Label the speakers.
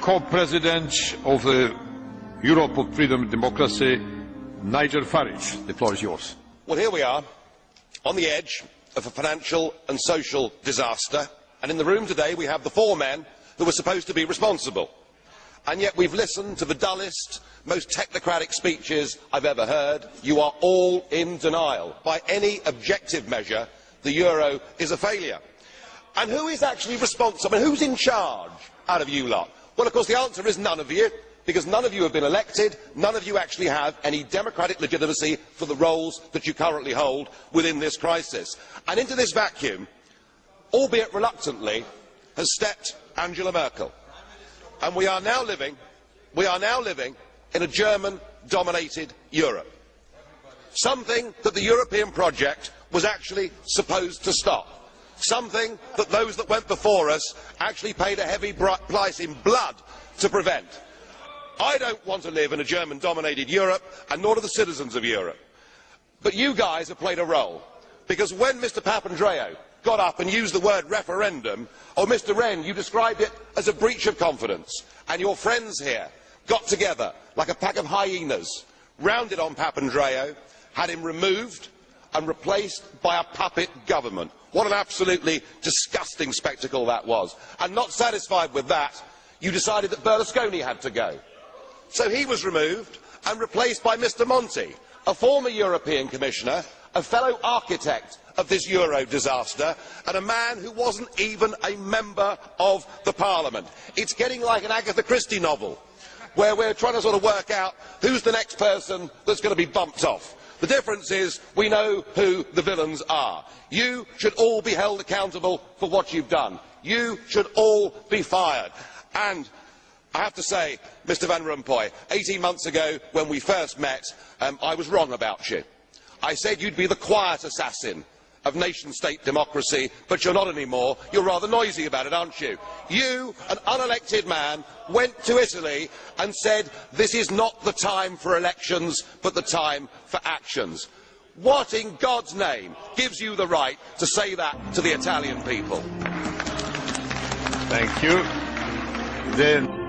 Speaker 1: co-president of the Europe of Freedom and Democracy, Nigel Farage. The floor is yours.
Speaker 2: Well, here we are, on the edge of a financial and social disaster, and in the room today we have the four men who were supposed to be responsible. And yet we've listened to the dullest, most technocratic speeches I've ever heard. You are all in denial. By any objective measure, the euro is a failure. And who is actually responsible? And who's in charge out of you lot? Well, of course, the answer is none of you, because none of you have been elected, none of you actually have any democratic legitimacy for the roles that you currently hold within this crisis. And into this vacuum, albeit reluctantly, has stepped Angela Merkel. And we are now living in a German-dominated Europe. Something that the European project was actually supposed to stop. Something that those that went before us actually paid a heavy price in blood to prevent. I don't want to live in a German-dominated Europe, and nor do the citizens of Europe. But you guys have played a role, because when Mr Papandreou got up and used the word referendum, or Mr Rehn, you described it as a breach of confidence, and your friends here got together like a pack of hyenas, rounded on Papandreou, had him removed and replaced by a puppet government. What an absolutely disgusting spectacle that was. And not satisfied with that, you decided that Berlusconi had to go. So he was removed and replaced by Mr Monti, a former European Commissioner, a fellow architect of this euro disaster, and a man who wasn't even a member of the Parliament. It's getting like an Agatha Christie novel, where we're trying to sort of work out who's the next person that's going to be bumped off. The difference is we know who the villains are. You should all be held accountable for what you've done. You should all be fired. And I have to say, Mr Van Rompuy, 18 months ago when we first met, I was wrong about you. I said you'd be the quiet assassin of nation-state democracy, but you're not anymore. You're rather noisy about it, aren't you? You, an unelected man, went to Italy and said this is not the time for elections, but the time for actions. What in God's name gives you the right to say that to the Italian people?
Speaker 1: Thank you. Then